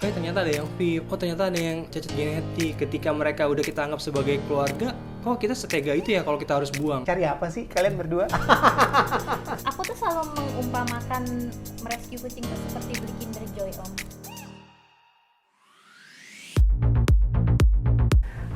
Oke, ternyata ada yang VIP, oh ternyata ada yang cacat genetik. Ketika mereka udah kita anggap sebagai keluarga, kok kita setega itu ya kalau kita harus buang? Cari apa sih kalian berdua? Aku tuh selalu mengumpamakan merescue kucing tuh seperti beli Kinder Joy, Om.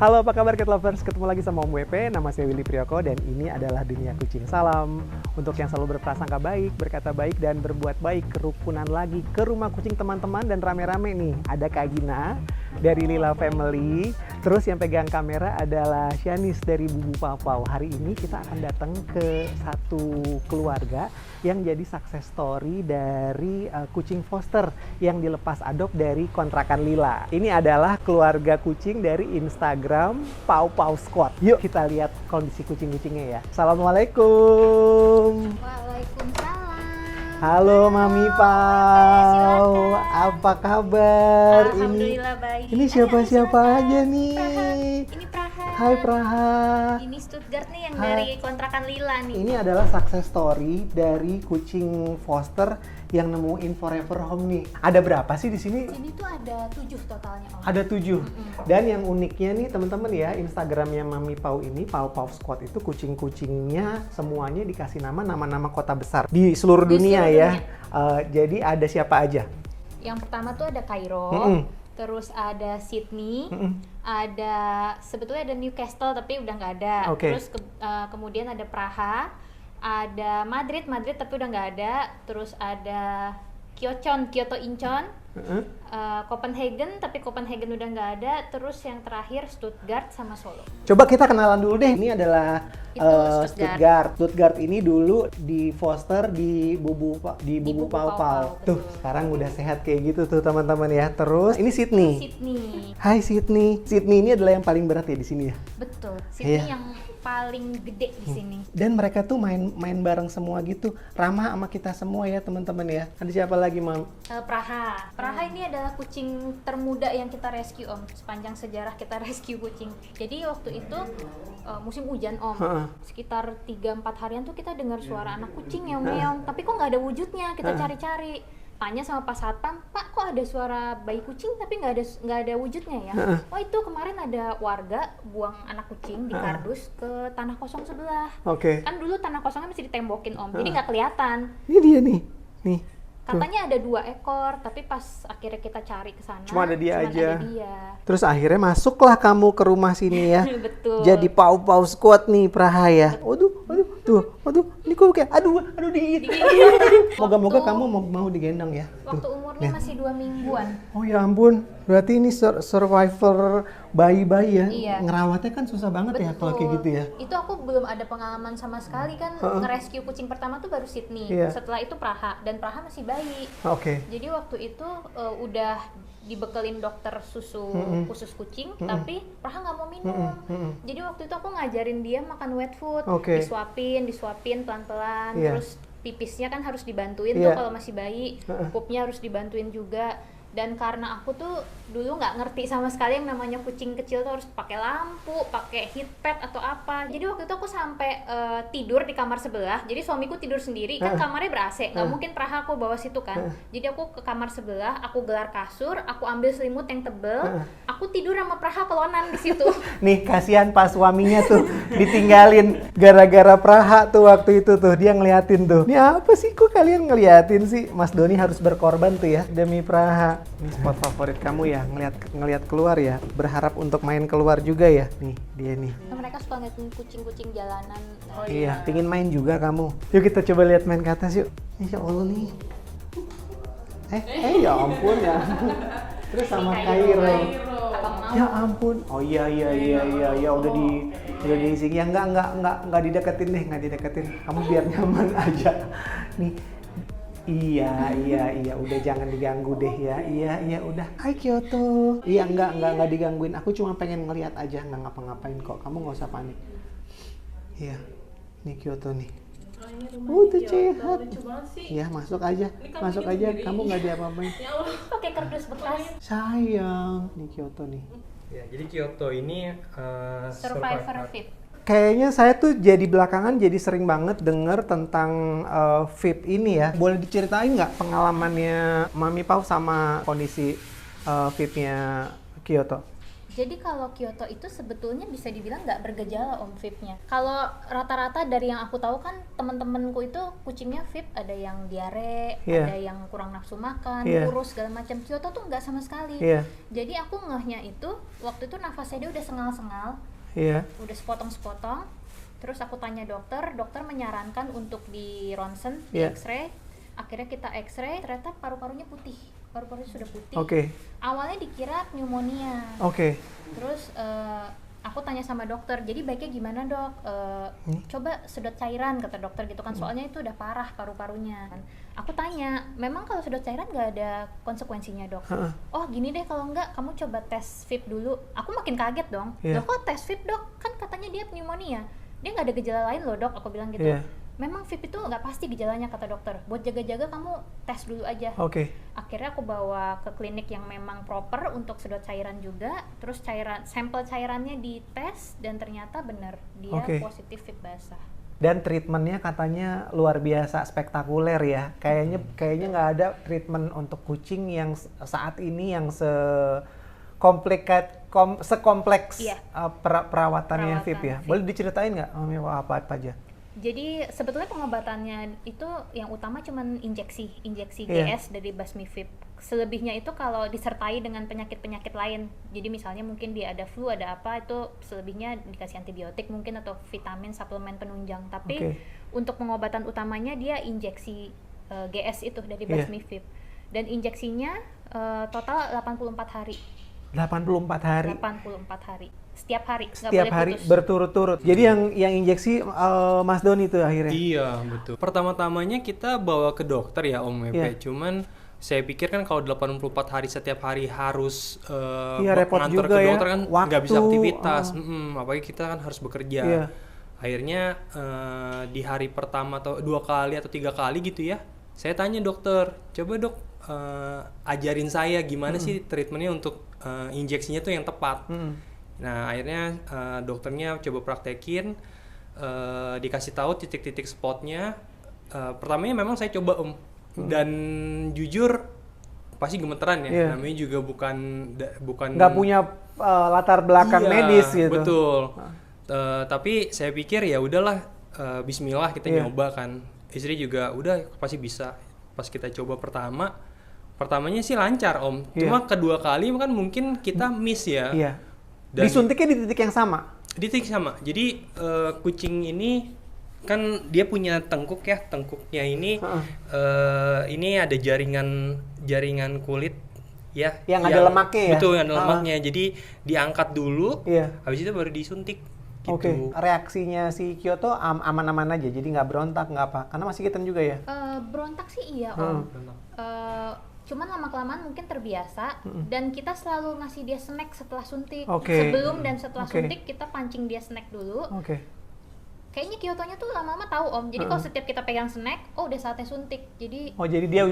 Halo, apa kabar Cat Lovers? Ketemu lagi sama Om WP, nama saya Willy Priyoko dan ini adalah Dunia Kucing. Salam untuk yang selalu berprasangka baik, berkata baik, dan berbuat baik. Kerukunan lagi ke rumah kucing teman-teman dan rame-rame nih. Ada Kak Gina dari Lila Family, terus yang pegang kamera adalah Shanice dari Bubu Pau-Pau. Hari ini kita akan datang ke satu keluarga yang jadi success story dari kucing foster yang dilepas adop dari kontrakan Lila. Ini adalah keluarga kucing dari Instagram Pau-Pau Squad. Yuk kita lihat kondisi kucing-kucingnya ya. Assalamualaikum. Waalaikumsalam. Halo Mami Pau, apa kabar? Alhamdulillah baik. Ini siapa-siapa aja nih? Ini Praha. Hai Praha. Ini Stuttgart nih yang Hai. dari kontrakan Lila nih. Ini adalah success story dari kucing foster yang nemuin forever home nih. Ada berapa sih di sini? Sini tuh ada 7 totalnya, Om. Ada 7. Dan yang uniknya nih teman-teman ya, Instagramnya Mami Pau ini, Pau-Pau Squad itu kucing-kucingnya semuanya dikasih nama-nama kota besar di seluruh Di dunia seluruh ya. dunia. Jadi ada siapa aja? Yang pertama tuh ada Cairo. Terus ada Sydney, ada sebetulnya ada Newcastle tapi udah nggak ada. Oke. Terus kemudian ada Praha, ada Madrid tapi udah nggak ada. Terus ada Kyoto Incheon, Copenhagen tapi Copenhagen udah nggak ada. Terus yang terakhir Stuttgart sama Solo. Coba kita kenalan dulu deh. Ini adalah Itu Stuttgart. Stuttgart ini dulu di foster di Bubu Bubu Pau-Pau. Pau-Pau, Tuh, betul. sekarang udah sehat kayak gitu tuh teman-teman ya. Terus ini Sydney. Sydney, Hai Sydney. Sydney ini adalah yang paling berat ya di sini ya. betul. Sydney Iya. yang paling gede di sini. Dan mereka tuh main bareng semua gitu. Ramah sama kita semua ya teman-teman ya. Ada siapa lagi, Mam? Praha ini adalah kucing termuda yang kita rescue, Om. Sepanjang sejarah kita rescue kucing. Jadi waktu itu musim hujan, Om. Sekitar 3-4 harian tuh kita dengar suara anak kucing meong-meong. Tapi kok nggak ada wujudnya, kita cari-cari. Tanya sama Pak Satpam, Pak kok ada suara bayi kucing tapi nggak ada wujudnya ya? Oh itu kemarin ada warga buang anak kucing di kardus ke tanah kosong sebelah. Oke. Kan dulu tanah kosongnya mesti ditembokin, Om, jadi nggak kelihatan. Ini dia nih. Nih. Katanya ada 2 ekor, tapi pas akhirnya kita cari ke sana, Cuma ada dia aja. Ada dia. Terus akhirnya masuklah kamu ke rumah sini ya. Betul. Jadi Pau-Pau Squad nih Praha ya. Waduh, ini kok kayak aduh dingin. Moga-moga kamu mau digendong ya. Waktu umurnya masih 2 mingguan. Oh ya ampun, berarti ini survivor bayi-bayi ya. Iya. Ngerawatnya kan susah banget ya kalau kayak gitu ya. Itu aku belum ada pengalaman sama sekali kan. Nge-rescue kucing pertama tuh baru Sydney. Iya. Setelah itu Praha, dan Praha masih bayi. Oke. Jadi waktu itu udah dibekelin dokter susu khusus kucing, tapi Praha nggak mau minum. Jadi waktu itu aku ngajarin dia makan wet food, Oke. disuapin pelan-pelan, Iya. terus pipisnya kan harus dibantuin Iya. tuh kalau masih bayi, pupnya harus dibantuin juga. Dan karena aku tuh dulu nggak ngerti sama sekali yang namanya kucing kecil tuh harus pakai lampu, pakai heat pad atau apa. Jadi waktu itu aku sampai tidur di kamar sebelah. Jadi suamiku tidur sendiri, kan kamarnya ber-AC, nggak mungkin Praha aku bawa situ kan. Jadi aku ke kamar sebelah, aku gelar kasur, aku ambil selimut yang tebel, aku tidur sama Praha kelonan di situ. Nih kasihan pas suaminya tuh ditinggalin gara-gara Praha tuh waktu itu tuh dia ngeliatin tuh. Ini apa sih kok kalian ngeliatin sih? Mas Doni harus berkorban tuh ya demi Praha. Ini spot favorit kamu ya, ngeliat keluar ya. Berharap untuk main keluar juga ya. Nih dia nih. Mereka suka ngeliatin kucing-kucing jalanan. Iya, pingin main juga kamu. Yuk kita coba lihat main ke atas yuk. Insya Allah nih. Ya ampun ya. Terus sama Cairo. Ya ampun. Oh iya udah diisi. Ya enggak dideketin deh, Kamu biar nyaman aja. Nih. Iya, udah jangan diganggu deh ya. Iya, udah. Hai Kyoto. Iya, enggak digangguin. Aku cuma pengen ngeliat aja, nggak ngapa-ngapain kok. Kamu nggak usah panik. Iya, nih Kyoto nih. Tuh sehat. Iya, masuk aja. Kamu nggak diapa-apain. Pakai kardus bekas. Sayang, nih Kyoto nih. Ya, jadi Kyoto ini Survivor Fit. Kayaknya saya tuh jadi belakangan jadi sering banget denger tentang VIP ini ya. Boleh diceritain nggak pengalamannya Mami Pau sama kondisi FIP-nya Kyoto? Jadi kalau Kyoto itu sebetulnya bisa dibilang nggak bergejala Om FIP-nya. Kalau rata-rata dari yang aku tahu kan teman-temanku itu kucingnya FIP, ada yang diare, ada yang kurang nafsu makan, kurus segala macam. Kyoto tuh nggak sama sekali. Jadi aku ngehnya itu waktu itu nafasnya dia udah sengal-sengal, udah sepotong-sepotong. Terus aku tanya dokter menyarankan untuk di ronsen, di X-ray. Akhirnya kita X-ray, ternyata paru-parunya putih. Paru-parunya sudah putih. Awalnya dikira pneumonia. Terus aku tanya sama dokter, jadi baiknya gimana dok? Coba sedot cairan kata dokter gitu kan, soalnya itu udah parah paru-parunya. Aku tanya, memang kalau sedot cairan nggak ada konsekuensinya dok? Oh gini deh, kalau enggak kamu coba tes FIP dulu. Aku makin kaget dong. Loh kok tes FIP dok? Kan katanya dia pneumonia. Dia nggak ada gejala lain loh dok, aku bilang gitu. Memang FIP itu nggak pasti gejalanya kata dokter. Buat jaga-jaga kamu tes dulu aja. Akhirnya aku bawa ke klinik yang memang proper untuk sedot cairan juga. Terus sampel cairannya dites dan ternyata benar dia positif FIP basah. Dan treatmentnya katanya luar biasa spektakuler ya. Kayaknya nggak ada treatment untuk kucing yang saat ini yang sekompleks perawatannya FIP ya. Boleh diceritain nggak apa aja? Jadi sebetulnya pengobatannya itu yang utama cuman injeksi GS dari basmi FIP. Selebihnya itu kalau disertai dengan penyakit-penyakit lain. Jadi misalnya mungkin dia ada flu, ada apa, itu selebihnya dikasih antibiotik mungkin atau vitamin, suplemen penunjang. Tapi untuk pengobatan utamanya dia injeksi GS itu dari basmi FIP. Dan injeksinya total 84 hari. 84 hari. Setiap hari, setiap hari berturut-turut. Jadi yang injeksi Mas Doni itu akhirnya. Iya, betul. Pertama-tamanya kita bawa ke dokter ya Om Epe. Cuman saya pikir kan kalau 84 hari setiap hari harus ngantor ke dokter kan nggak bisa aktivitas. Apalagi kita kan harus bekerja. Akhirnya di hari pertama atau 2 kali atau 3 kali gitu ya, saya tanya dokter, coba dok ajarin saya gimana sih treatmentnya untuk injeksinya tuh yang tepat. Nah akhirnya dokternya coba praktekin, dikasih tahu titik-titik spotnya. Pertamanya memang saya coba Om, dan jujur pasti gemeteran ya. Namanya juga bukan nggak punya latar belakang medis gitu. Betul. Tapi saya pikir ya udahlah, Bismillah kita nyoba kan. Istri juga udah pasti bisa. Pas kita coba pertamanya sih lancar Om. Cuma kedua kali kan mungkin kita miss ya. Dan disuntiknya di titik yang sama? Di titik sama. Jadi kucing ini kan dia punya tengkuk ya. Tengkuknya ini ada jaringan kulit ya. Yang ada lemaknya ya? Betul, yang ada lemaknya. Jadi diangkat dulu, habis itu baru disuntik. Gitu. Reaksinya si Kyoto aman-aman aja, jadi nggak berontak, nggak apa? Karena masih kitten juga ya? Berontak sih iya Om. Cuman lama-kelamaan mungkin terbiasa, dan kita selalu ngasih dia snack setelah suntik. Sebelum dan setelah suntik kita pancing dia snack dulu. Kayaknya Kyotonya tuh lama-lama tahu Om. Jadi kalau setiap kita pegang snack, udah saatnya suntik. Jadi jadi dia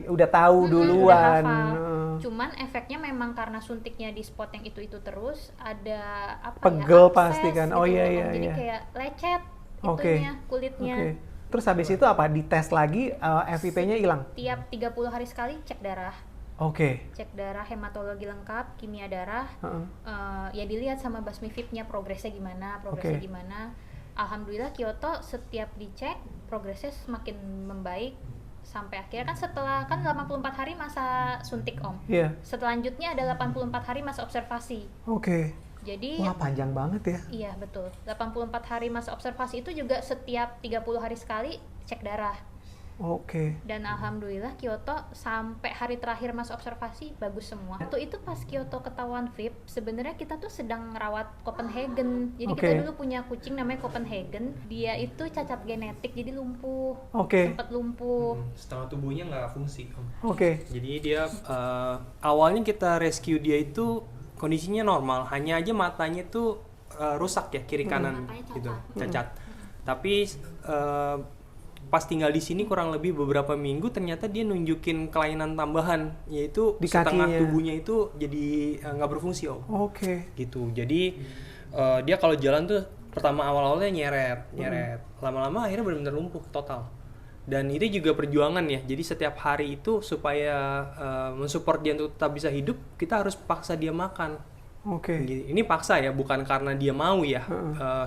udah tahu duluan. Udah cuman efeknya memang karena suntiknya di spot yang itu terus ada pegel abses, pasti kan. Gitu, jadi kayak lecet itunya, kulitnya. Terus habis itu apa? Dites lagi, FIP-nya hilang? Tiap 30 hari sekali cek darah. Cek darah, hematologi lengkap, kimia darah. Ya dilihat sama basmi FIP-nya progresnya gimana. Alhamdulillah Kyoto setiap dicek progresnya semakin membaik. Sampai akhirnya kan setelah 84 hari masa suntik Om. Selanjutnya ada 84 hari masa observasi. Jadi wah panjang banget ya. Iya betul. 84 hari masa observasi itu juga setiap 30 hari sekali cek darah. Dan alhamdulillah Kyoto sampai hari terakhir masa observasi bagus semua. Waktu itu pas Kyoto ketahuan FIP, sebenarnya kita tuh sedang merawat Copenhagen. Jadi kita dulu punya kucing namanya Copenhagen. Dia itu cacat genetik, jadi lumpuh. Sempat lumpuh. Setengah tubuhnya nggak fungsi Om. Jadi dia awalnya kita rescue dia itu kondisinya normal, hanya aja matanya tuh rusak ya, kiri kanan gitu, cacat. Tapi pas tinggal di sini kurang lebih beberapa minggu, ternyata dia nunjukin kelainan tambahan, yaitu di setengah kakinya. tubuhnya itu jadi nggak berfungsi Om. Gitu. Jadi dia kalau jalan tuh pertama awal-awalnya nyeret, lama-lama akhirnya benar-benar lumpuh total. Dan itu juga perjuangan ya. Jadi setiap hari itu supaya mensupport dia untuk tetap bisa hidup, kita harus paksa dia makan. Oke. Ini paksa ya, bukan karena dia mau ya.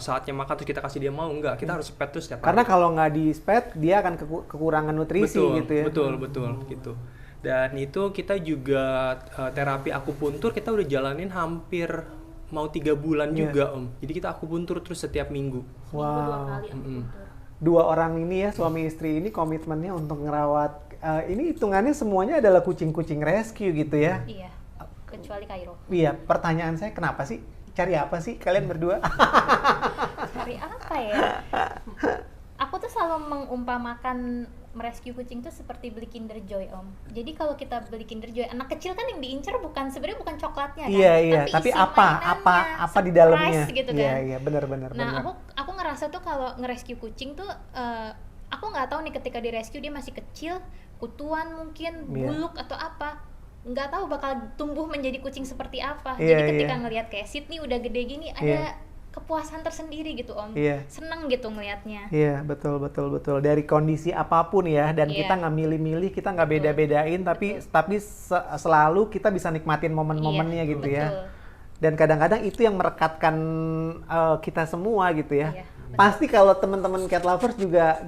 Saatnya makan terus kita kasih dia mau, enggak. Kita harus pet terus setiap hari. Karena kalau nggak di pet, dia akan kekurangan nutrisi gitu ya. Betul gitu. Dan itu kita juga terapi akupuntur kita udah jalanin hampir mau 3 bulan juga Om. Jadi kita akupuntur terus setiap minggu. Wow. 2 kali akupuntur. 2 orang ini ya, suami istri ini komitmennya untuk ngerawat, ini hitungannya semuanya adalah kucing-kucing rescue gitu ya? Iya, kecuali Cairo. Iya, pertanyaan saya kenapa sih? Cari apa sih kalian berdua? Cari apa ya? Aku tuh selalu mengumpamakan merescue kucing tuh seperti beli Kinder Joy Om. Jadi kalau kita beli Kinder Joy, anak kecil kan yang diincar sebenarnya bukan coklatnya kan, iya. Tapi apa di dalamnya? Gitu kan? Iya, benar. Nah, aku ngerasa tuh kalau ngerescue kucing tuh, aku nggak tahu nih ketika direscue dia masih kecil, kutuan mungkin, buluk atau apa, nggak tahu bakal tumbuh menjadi kucing seperti apa. Jadi ketika ngelihat kayak Sydney udah gede gini, ada kepuasan tersendiri gitu Om, seneng gitu ngelihatnya. Iya, betul. Dari kondisi apapun ya, dan kita nggak milih-milih, kita nggak beda-bedain, tapi selalu kita bisa nikmatin momen-momennya gitu ya. Dan kadang-kadang itu yang merekatkan kita semua gitu ya. Pasti kalau teman-teman cat lovers juga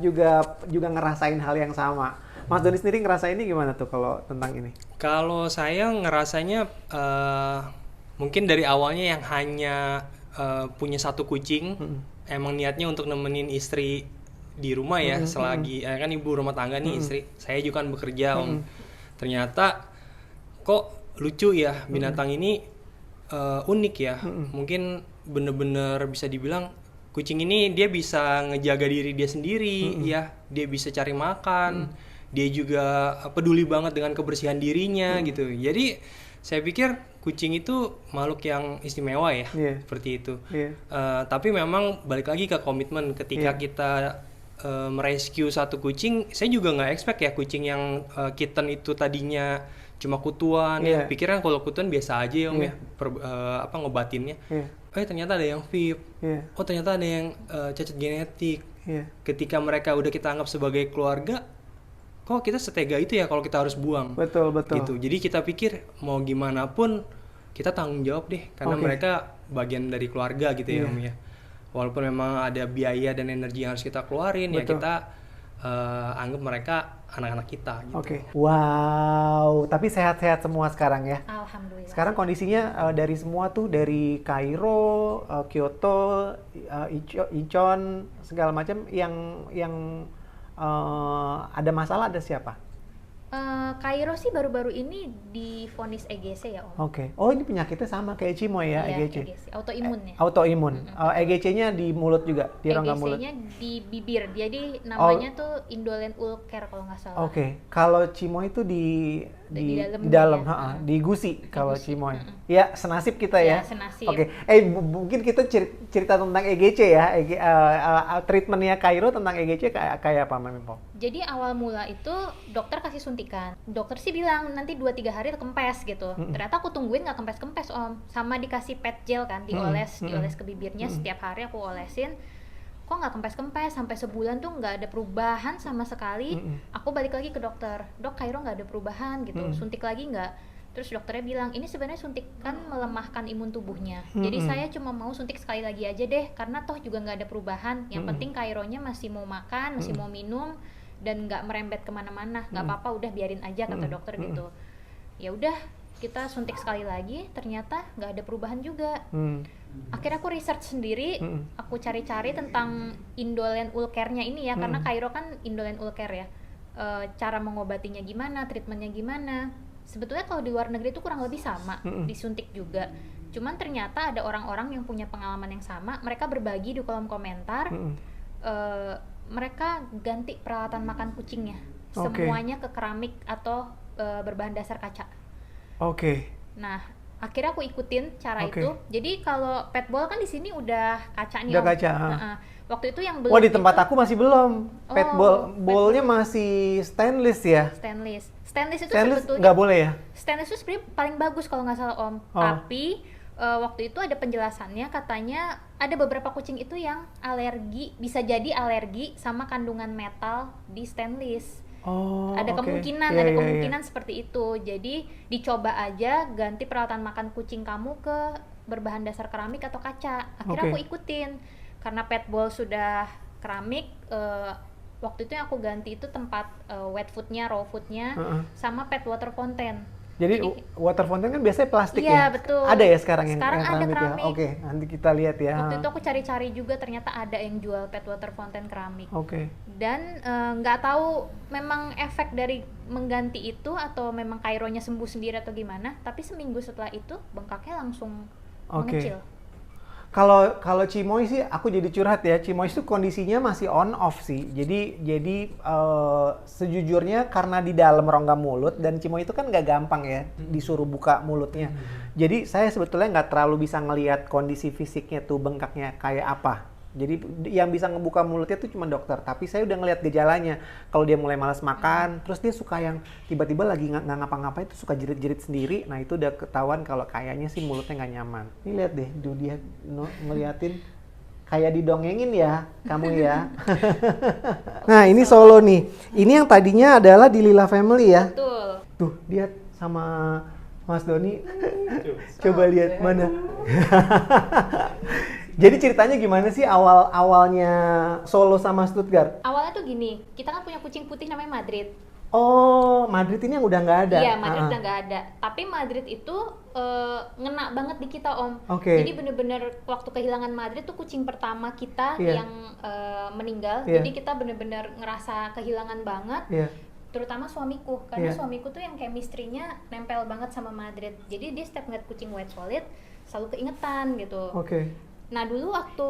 ngerasain hal yang sama. Mas Doni sendiri ngerasainnya gimana tuh kalau tentang ini? Kalau saya ngerasanya mungkin dari awalnya yang hanya punya 1 kucing, emang niatnya untuk nemenin istri di rumah ya, selagi kan ibu rumah tangga nih istri, saya juga kan bekerja Om. Ternyata kok lucu ya binatang ini, unik ya, mungkin bener-bener bisa dibilang kucing ini dia bisa ngejaga diri dia sendiri ya, dia bisa cari makan, dia juga peduli banget dengan kebersihan dirinya gitu. Jadi saya pikir kucing itu makhluk yang istimewa ya, seperti itu. Tapi memang balik lagi ke komitmen ketika kita merescue 1 kucing, saya juga nggak expect ya kucing yang kitten itu tadinya cuma kutuan, ya pikiran kalau kutuan biasa aja ya Om ya, ngobatinnya. Ternyata ada yang VIP, ternyata ada yang cacat genetik. Ketika mereka udah kita anggap sebagai keluarga, kok kita setega itu ya kalau kita harus buang. Betul. Gitu. Jadi kita pikir mau gimana pun kita tanggung jawab deh, karena mereka bagian dari keluarga gitu ya Om ya. Walaupun memang ada biaya dan energi yang harus kita keluarin, ya kita anggap mereka anak-anak kita gitu. Wow, tapi sehat-sehat semua sekarang ya? Alhamdulillah. Sekarang kondisinya dari semua tuh, dari Kairo, Kyoto, Incheon, segala macam yang ada masalah, ada siapa? Kairo sih baru-baru ini divonis EGC ya Om. Oh ini penyakitnya sama kayak Cimoy ya, EGC? Autoimun ya. Autoimun. EGC-nya di mulut juga, di rongga mulut? EGC-nya di bibir, jadi namanya tuh indolent ulcer kalau nggak salah. Kalau Cimoy itu di dalam, di gusi kalau Cimoy. Ya senasib kita ya. Senasib. Mungkin kita cerita tentang EGC ya, treatmentnya Kairo tentang EGC kayak apa Mami? Jadi awal mula itu dokter kasih suntikan. Dokter sih bilang nanti 2-3 hari kempes gitu. Ternyata aku tungguin nggak kempes-kempes Om. Sama dikasih pet gel kan, dioles ke bibirnya, setiap hari aku olesin. Kok nggak kempes-kempes, sampai sebulan tuh nggak ada perubahan sama sekali. Aku balik lagi ke dokter, Dok Kairo nggak ada perubahan gitu, suntik lagi nggak? Terus dokternya bilang ini sebenarnya suntikan melemahkan imun tubuhnya. Jadi saya cuma mau suntik sekali lagi aja deh, karena toh juga nggak ada perubahan. Yang penting Kaironya masih mau makan, masih mau minum, dan nggak merembet kemana-mana. Nggak apa-apa, udah biarin aja kata dokter gitu. Ya udah, kita suntik sekali lagi, ternyata nggak ada perubahan juga. Akhirnya aku research sendiri, aku cari-cari tentang indolent ulcer-nya ini ya, karena Kairo kan indolent ulcer ya. Cara mengobatinya gimana, treatmentnya gimana. Sebetulnya kalau di luar negeri itu kurang lebih sama, disuntik juga. Cuman ternyata ada orang-orang yang punya pengalaman yang sama, mereka berbagi di kolom komentar, mereka ganti peralatan makan kucingnya, semuanya ke keramik atau berbahan dasar kaca. Nah, akhirnya aku ikutin cara itu. Jadi kalau pet bowl kan di sini udah kaca nih. Udah kaca. Waktu itu yang belum. Di tempat aku masih belum. Pet bowl-nya masih stainless ya. Stainless itu sebetulnya nggak boleh ya. Stainless itu sebenarnya paling bagus kalau nggak salah Om. Tapi waktu itu ada penjelasannya, katanya ada beberapa kucing itu yang alergi, bisa jadi alergi sama kandungan metal di stainless. Ada kemungkinan, ada kemungkinan seperti itu. Jadi dicoba aja ganti peralatan makan kucing kamu ke berbahan dasar keramik atau kaca. Akhirnya aku ikutin karena pet bowl sudah keramik. Waktu itu yang aku ganti itu tempat wet foodnya, raw foodnya, sama pet water fountain. Jadi water fountain kan biasanya plastik ya? Iya, betul. Ada ya sekarang yang ada keramik. Ya? Oke, nanti kita lihat ya. Waktu itu aku cari-cari juga, ternyata ada yang jual pet water fountain keramik. Dan nggak tahu memang efek dari mengganti itu atau memang kaironya sembuh sendiri atau gimana, tapi seminggu setelah itu bengkaknya langsung mengecil. Kalau Cimoy sih aku jadi curhat ya. Cimoy itu kondisinya masih on off sih. Jadi sejujurnya karena di dalam rongga mulut dan Cimoy itu kan nggak gampang ya disuruh buka mulutnya. Jadi saya sebetulnya nggak terlalu bisa ngelihat kondisi fisiknya tuh bengkaknya kayak apa. Jadi yang bisa ngebuka mulutnya tuh cuma dokter. Tapi saya udah ngelihat gejalanya. Kalau dia mulai malas makan, terus dia suka yang tiba-tiba lagi nggak ngapa-ngapain itu suka jerit-jerit sendiri. Nah itu udah ketahuan kalau kayaknya sih mulutnya nggak nyaman. Ini lihat deh, dia ngeliatin kayak didongengin ya kamu ya. Nah ini Solo nih. Ini yang tadinya adalah di Lila Family ya. Betul. Tuh lihat sama Mas Doni. Coba lihat mana. Jadi ceritanya gimana sih awalnya Solo sama Stuttgart? Awalnya tuh gini, kita kan punya kucing putih namanya Madrid. Oh, Madrid ini yang udah nggak ada? Iya, Madrid udah nggak ada. Tapi Madrid itu ngena banget di kita, Om. Jadi bener-bener waktu kehilangan Madrid tuh kucing pertama kita yang meninggal. Jadi kita bener-bener ngerasa kehilangan banget. Terutama suamiku, karena suamiku tuh yang chemistry-nya nempel banget sama Madrid. Jadi dia setiap ngeliat kucing white solid selalu keingetan gitu. Nah dulu waktu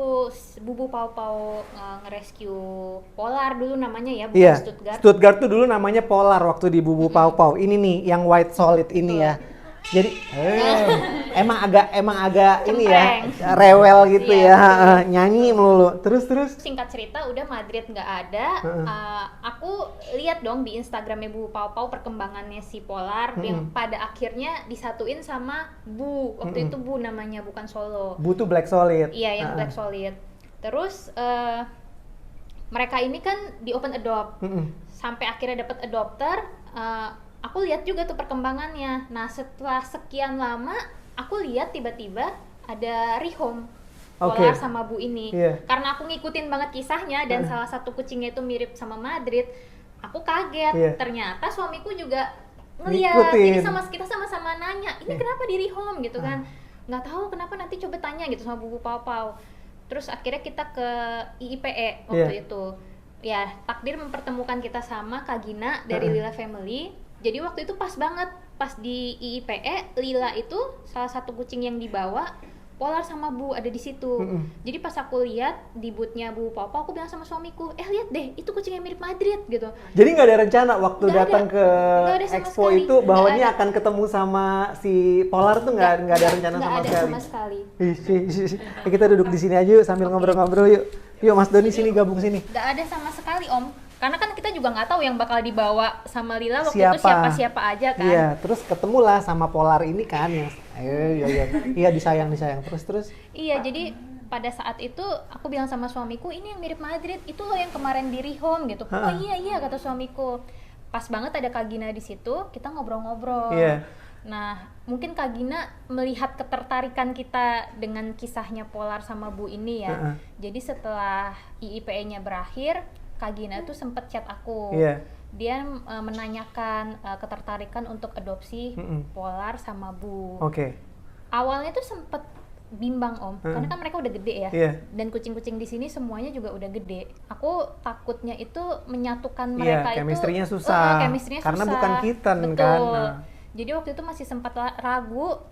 Bubu Pau Pau nge-rescue Polar dulu namanya ya, bukan Stuttgart. Stuttgart tuh dulu namanya Polar waktu di Bubu Pau Pau. Ini nih yang white solid ini ya. Jadi emang agak ini ya, rewel gitu ya, nyanyi melulu. Terus. Singkat cerita udah Madrid nggak ada. Aku lihat dong di Instagramnya Bu Pau Pau perkembangannya si Polar yang pada akhirnya disatuin sama Bu. Waktu itu Bu namanya, bukan Solo. Bu tuh black solid. Iya yang black solid. Terus mereka ini kan di open adopt sampai akhirnya dapat adopter. Aku lihat juga tuh perkembangannya. Nah setelah sekian lama aku lihat tiba-tiba ada rehome Polar sama Bu ini. Karena aku ngikutin banget kisahnya dan salah satu kucingnya itu mirip sama Madrid, aku kaget. Ternyata suamiku juga ngeliat. Ini kita sama-sama nanya, ini kenapa di rehome gitu kan. Nggak tahu kenapa, nanti coba tanya gitu sama Bu Pau Pau. Terus akhirnya kita ke IIPE waktu itu. Ya takdir mempertemukan kita sama Kak Gina dari Lila Family. Jadi waktu itu pas banget, pas di IIPE, Lila itu salah satu kucing yang dibawa, Polar sama Bu ada di situ. Jadi pas aku lihat di bootnya Bu Papa, aku bilang sama suamiku, lihat deh, itu kucing yang mirip Madrid gitu. Jadi nggak ada rencana waktu datang ke expo itu bahwa ini akan ketemu sama si Polar tuh nggak ada rencana sama sekali. Kita duduk di sini aja yuk sambil ngobrol-ngobrol yuk. Yuk Mas Doni sini, gabung sini. Nggak ada sama sekali Om. Karena kan kita juga nggak tahu yang bakal dibawa sama Lila waktu itu siapa-siapa aja kan. Iya, terus ketemulah sama Polar ini kan yang iya disayang terus. Iya, jadi pada saat itu aku bilang sama suamiku, ini yang mirip Madrid, itu loh yang kemarin di rehome gitu. Oh iya kata suamiku. Pas banget ada Kak Gina di situ, kita ngobrol-ngobrol. Nah, mungkin Kak Gina melihat ketertarikan kita dengan kisahnya Polar sama Bu ini ya. Jadi setelah IIPE-nya berakhir, Kak Gina tuh sempet chat aku. Dia menanyakan ketertarikan untuk adopsi Polar sama Bu. Awalnya tuh sempet bimbang Om, karena kan mereka udah gede ya. Dan kucing-kucing di sini semuanya juga udah gede. Aku takutnya itu menyatukan mereka itu chemistry-nya susah. Karena bukan kitten kan. Jadi waktu itu masih sempat ragu.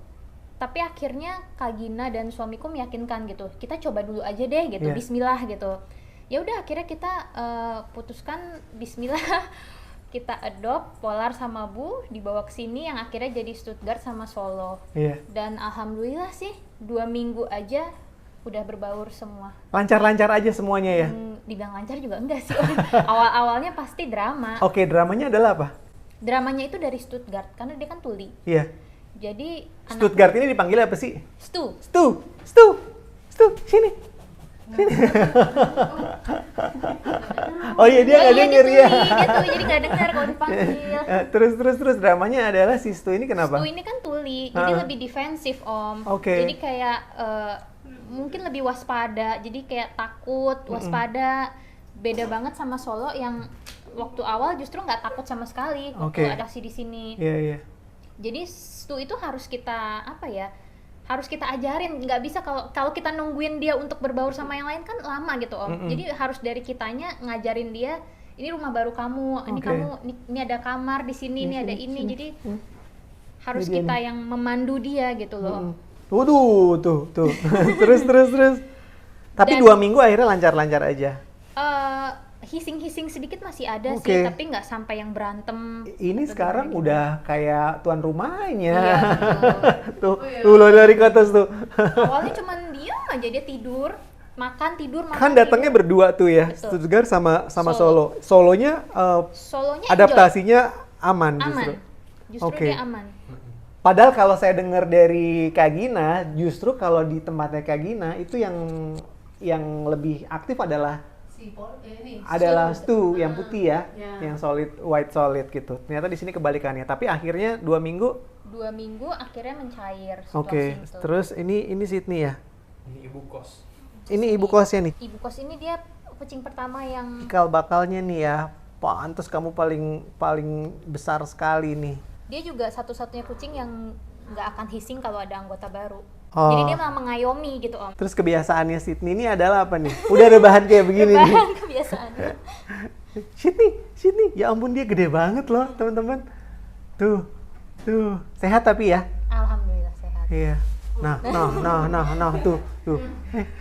Tapi akhirnya Kak Gina dan suamiku meyakinkan gitu. Kita coba dulu aja deh gitu. Bismillah gitu. Ya udah akhirnya kita putuskan bismillah kita adopt Polar sama Bu, dibawa ke sini yang akhirnya jadi Stuttgart sama Solo. Dan alhamdulillah sih 2 minggu aja udah berbaur semua. Lancar-lancar aja semuanya ya? Dibilang lancar juga enggak sih. Awal-awalnya pasti drama. Dramanya adalah apa? Dramanya itu dari Stuttgart karena dia kan tuli. Jadi Stuttgart ini dipanggil apa sih? Stu, sini. Oh iya, dia nggak denger ya. Dia tuh jadi nggak dengar kalau dipanggil. Terus dramanya adalah si Stu ini kenapa? Stu ini kan tuli, jadi lebih defensif Om. Oke. Jadi kayak mungkin lebih waspada, jadi kayak takut, waspada. Beda banget sama Solo yang waktu awal justru nggak takut sama sekali waktu adaptasi di sini. Iya. Jadi Stu itu harus kita harus kita ajarin, nggak bisa kalau kita nungguin dia untuk berbaur sama yang lain kan lama gitu Om. Jadi harus dari kitanya ngajarin dia, ini rumah baru kamu, ini kamu ini ada kamar di sini, ini ada ini. Jadi harus kita yang memandu dia gitu loh. Waduh, tuh. terus. Tapi 2 minggu akhirnya lancar-lancar aja. Hising-hising sedikit masih ada sih, tapi nggak sampai yang berantem. Ini sekarang udah kayak tuan rumahnya. Iya, tuh lo dari ke atas tuh. Awalnya cuman diam aja, dia tidur, makan. Kan datangnya berdua tuh ya, Stuttgart sama Solo. Solonya adaptasinya aman justru. Justru dia aman. Padahal kalau saya dengar dari Kak Gina, justru kalau di tempatnya Kak Gina itu yang lebih aktif adalah Stu yang putih ya, yang white solid gitu. Ternyata di sini kebalikannya. Tapi akhirnya 2 minggu akhirnya mencair. Terus ini Sydney ya. Ini ibu kos. Ini ibu kosnya nih. Ibu kos ini dia kucing pertama yang cikal bakalnya nih ya. Pantes kamu paling besar sekali nih. Dia juga satu-satunya kucing yang nggak akan hissing kalau ada anggota baru. Jadi dia malah mengayomi gitu Om. Terus kebiasaannya Sydney ini adalah apa nih? Udah rebahan kayak begini nih. Rebahan kebiasaannya. Sydney, ya ampun dia gede banget loh teman-teman. Tuh, sehat tapi ya? Alhamdulillah sehat. Iya. Nah, tuh.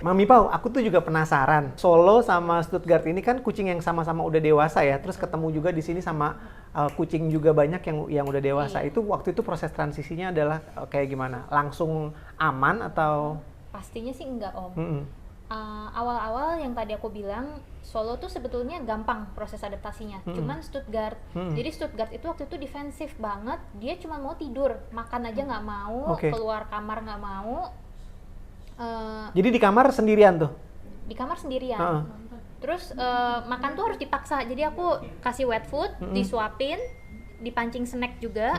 Mami Pau, aku tuh juga penasaran. Solo sama Stuttgart ini kan kucing yang sama-sama udah dewasa ya. Terus ketemu juga di sini sama kucing juga banyak yang udah dewasa. Itu waktu itu proses transisinya adalah kayak gimana? Langsung aman atau? Pastinya sih enggak Om. Awal-awal yang tadi aku bilang, Solo tuh sebetulnya gampang proses adaptasinya. Cuman Stuttgart. Jadi Stuttgart itu waktu itu defensif banget. Dia cuma mau tidur, makan aja nggak mau, keluar kamar nggak mau. Jadi di kamar sendirian tuh? Di kamar sendirian. Terus makan tuh harus dipaksa. Jadi aku kasih wet food, disuapin, dipancing snack juga.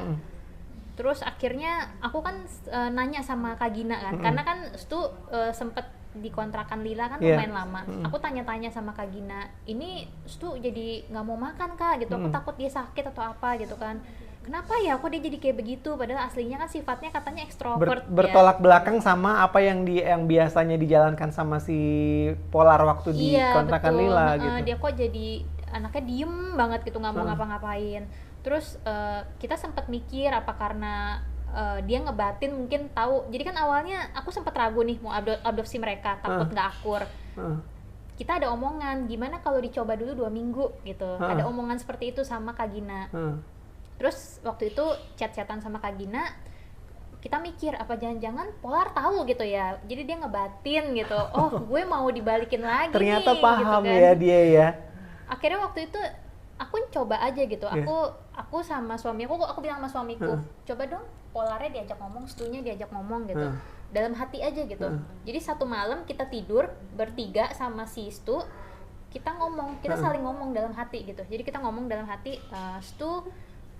Terus akhirnya aku kan nanya sama Kak Gina kan, karena kan Stu sempet di kontrakan Lila kan lumayan lama. Aku tanya-tanya sama Kak Gina, ini Stu jadi nggak mau makan Kak gitu, aku takut dia sakit atau apa gitu kan. Kenapa ya kok dia jadi kayak begitu, padahal aslinya kan sifatnya katanya ekstrovert. Bertolak belakang sama apa yang biasanya dijalankan sama si Polar waktu di kontrakan Lila gitu. Dia kok jadi anaknya diem banget gitu, nggak mau ngapa-ngapain. Terus kita sempat mikir apa karena dia ngebatin mungkin tahu. Jadi kan awalnya aku sempat ragu nih mau adopsi mereka, takut nggak akur. Kita ada omongan gimana kalau dicoba dulu 2 minggu gitu. Ada omongan seperti itu sama Kak Gina. Terus waktu itu chat-chatan sama Kak Gina, kita mikir apa jangan-jangan Polar tahu gitu ya. Jadi dia ngebatin gitu. Oh, gue mau dibalikin lagi. Ternyata nih, paham gitu kan. ya dia ya. Akhirnya waktu itu aku coba aja gitu. Aku sama suamiku, aku bilang sama suamiku, coba dong Polarnya diajak ngomong, Stunya diajak ngomong gitu. Dalam hati aja gitu. Jadi satu malam kita tidur bertiga sama si Stu, kita saling ngomong dalam hati gitu. Jadi kita ngomong dalam hati, Stu,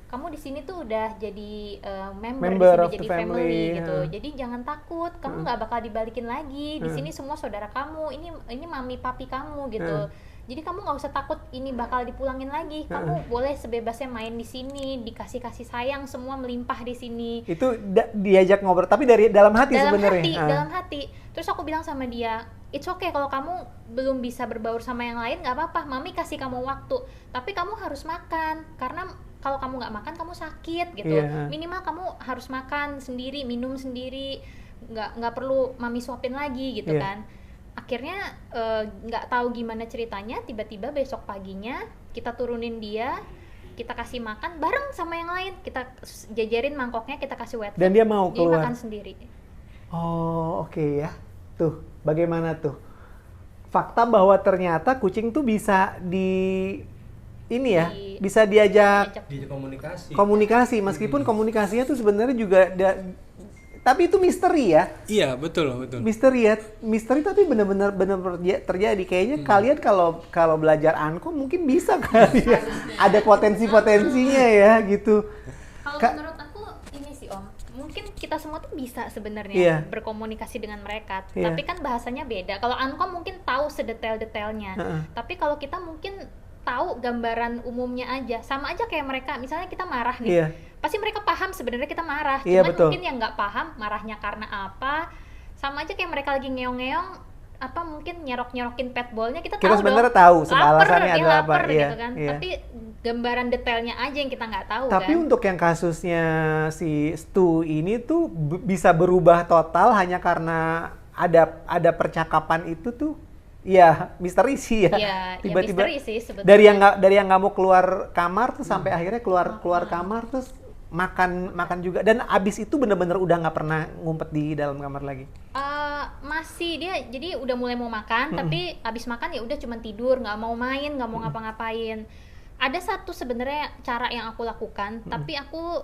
kamu di sini tuh udah jadi member di sini, jadi family gitu. Jadi jangan takut, kamu nggak bakal dibalikin lagi. Di sini semua saudara kamu, ini mami papi kamu gitu. Jadi kamu nggak usah takut ini bakal dipulangin lagi. Kamu boleh sebebasnya main di sini, dikasih kasih sayang, semua melimpah di sini. Itu diajak ngobrol, tapi dari dalam hati sebenarnya. Dalam hati. Terus aku bilang sama dia, it's okay kalau kamu belum bisa berbaur sama yang lain, nggak apa-apa. Mami kasih kamu waktu, tapi kamu harus makan karena kalau kamu nggak makan kamu sakit gitu. Minimal kamu harus makan sendiri, minum sendiri, nggak perlu mami suapin lagi gitu kan. Akhirnya nggak tahu gimana ceritanya, tiba-tiba besok paginya kita turunin dia, kita kasih makan bareng sama yang lain, kita jajarin mangkoknya, kita kasih wet food. Dan dia mau keluar? Dia makan sendiri. Oh oke ya. Tuh bagaimana tuh fakta bahwa ternyata kucing tuh bisa ini ya, bisa diajak komunikasi meskipun komunikasinya tuh sebenarnya juga tapi itu misteri ya. Iya, betul. Misteri tapi benar-benar terjadi. Kayaknya kalian kalau belajar Anko mungkin bisa kali ya. Ada potensinya ya gitu. Kalau menurut aku ini sih Om, mungkin kita semua tuh bisa sebenarnya berkomunikasi dengan mereka. Tapi kan bahasanya beda. Kalau Anko mungkin tahu sedetail-detailnya. Tapi kalau kita mungkin tahu gambaran umumnya aja. Sama aja kayak mereka, misalnya kita marah nih. Pasti mereka paham sebenarnya kita marah. Cuman mungkin yang nggak paham marahnya karena apa. Sama aja kayak mereka lagi ngeong-ngeong, apa mungkin nyerok-nyerokin petbolnya, kita tahu sebenarnya tahu alasannya adalah apa gitu kan. Tapi gambaran detailnya aja yang kita nggak tahu. Tapi kan? Untuk yang kasusnya si Stu ini tuh bisa berubah total hanya karena ada percakapan itu tuh. Ya, misteri sih ya. Tiba-tiba misteri sih sebetulnya. Dari yang nggak mau keluar kamar tuh sampai akhirnya keluar kamar terus makan juga, dan abis itu bener-bener udah nggak pernah ngumpet di dalam kamar lagi. Masih dia jadi udah mulai mau makan, tapi abis makan ya udah cuman tidur, nggak mau main, nggak mau ngapa-ngapain. Ada satu sebenarnya cara yang aku lakukan, tapi aku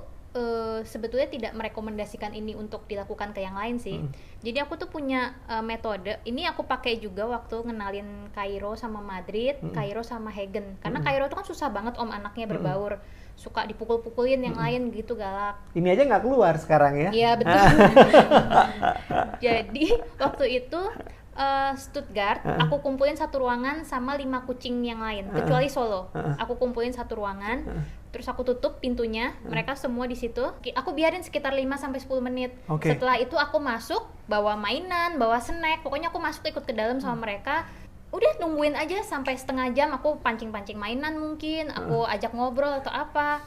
sebetulnya tidak merekomendasikan ini untuk dilakukan ke yang lain sih. Jadi aku tuh punya metode, ini aku pakai juga waktu ngenalin Kairo sama Madrid, Kairo sama Hagen. Karena Kairo tuh kan susah banget Om, anaknya berbaur, suka dipukul-pukulin yang lain gitu, galak. Ini aja nggak keluar sekarang ya? Iya betul. Jadi waktu itu Stuttgart, aku kumpulin satu ruangan sama 5 kucing yang lain, kecuali Solo. Aku kumpulin satu ruangan, terus aku tutup pintunya, mereka semua di situ. Aku biarin sekitar 5-10 menit. Setelah itu aku masuk, bawa mainan, bawa snack, pokoknya aku masuk ikut ke dalam sama mereka. Udah nungguin aja sampai setengah jam, aku pancing-pancing mainan mungkin, aku ajak ngobrol atau apa.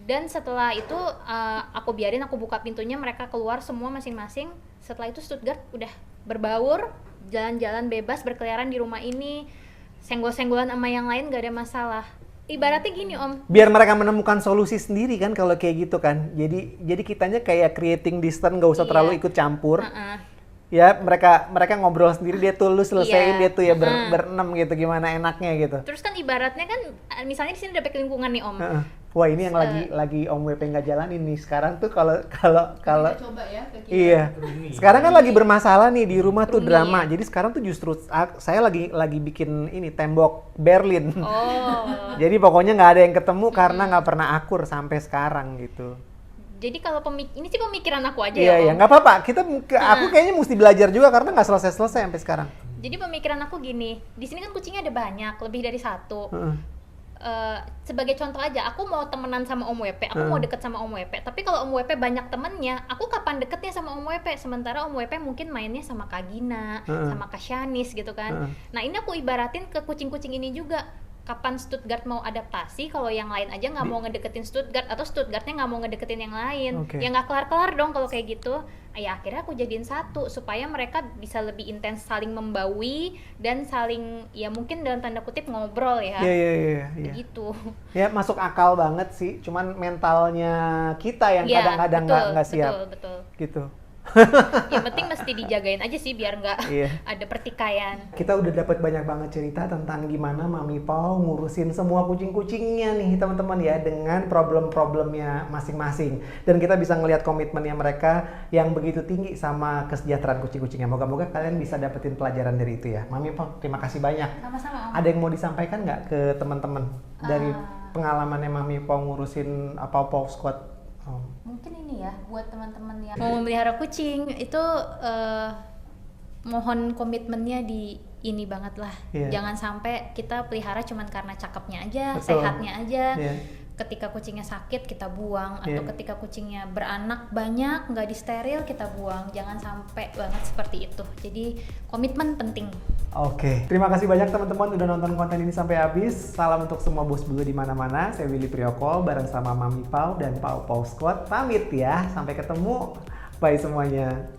Dan setelah itu aku biarin, aku buka pintunya, mereka keluar semua masing-masing. Setelah itu Stuttgart udah berbaur, jalan-jalan bebas, berkeliaran di rumah ini, senggol-senggolan sama yang lain gak ada masalah. Ibaratnya gini Om, biar mereka menemukan solusi sendiri kan kalau kayak gitu kan. Jadi kitanya kayak creating distance, gak usah terlalu ikut campur. Ya mereka ngobrol sendiri, dia tuh lu selesaiin, dia tuh ya berenam gitu, gimana enaknya gitu. Terus kan ibaratnya kan misalnya di sini ada lingkungan nih Om. Wah ini yang lagi Om WP nggak jalanin nih sekarang tuh, kalau coba ya ke kita. Iya. Sekarang kan lagi bermasalah nih di rumah tuh, drama. Jadi sekarang tuh justru saya lagi bikin ini tembok Berlin. Jadi pokoknya nggak ada yang ketemu karena nggak pernah akur sampai sekarang gitu. Jadi kalau ini sih pemikiran aku aja ya. Iya, nggak apa-apa. Aku kayaknya mesti belajar juga karena nggak selesai sampai sekarang. Jadi pemikiran aku gini, di sini kan kucingnya ada banyak, lebih dari satu. Sebagai contoh aja, aku mau temenan sama Om WP, aku mau deket sama Om WP. Tapi kalau Om WP banyak temennya, aku kapan deketnya sama Om WP? Sementara Om WP mungkin mainnya sama Kak Gina, sama Kak Shanis gitu kan. Nah ini aku ibaratin ke kucing-kucing ini juga. Kapan Stuttgart mau adaptasi kalau yang lain aja nggak mau ngedeketin Stuttgart, atau Stuttgartnya nggak mau ngedeketin yang lain, ya nggak kelar-kelar dong kalau kayak gitu. Ya akhirnya aku jadiin satu supaya mereka bisa lebih intens saling membaui dan saling ya mungkin dalam tanda kutip ngobrol ya. Iya. Gitu. Ya masuk akal banget sih, cuman mentalnya kita yang kadang-kadang nggak siap. Betul. Gitu. Yang penting mesti dijagain aja sih biar nggak ada pertikaian. Kita udah dapat banyak banget cerita tentang gimana Mami Pau ngurusin semua kucing-kucingnya nih teman-teman ya, dengan problem-problemnya masing-masing, dan kita bisa ngelihat komitmennya mereka yang begitu tinggi sama kesejahteraan kucing-kucingnya. Moga-moga kalian bisa dapetin pelajaran dari itu ya. Mami Pau, terima kasih banyak. Sama-sama. Ada yang mau disampaikan nggak ke teman-teman dari pengalamannya Mami Pau ngurusin Pau Squad? Mungkin ini ya buat teman-teman yang mau memelihara kucing itu mohon komitmennya di ini banget lah. Jangan sampai kita pelihara cuman karena cakepnya aja, sehatnya aja. Ketika kucingnya sakit kita buang, atau ketika kucingnya beranak banyak nggak disteril kita buang. Jangan sampai banget seperti itu. Jadi komitmen penting. Oke, terima kasih banyak teman-teman udah nonton konten ini sampai habis. Salam untuk semua bos bulu di mana-mana. Saya Willy Prioko bareng sama Mami Pau dan Pau Squad. Pamit ya, sampai ketemu. Bye semuanya.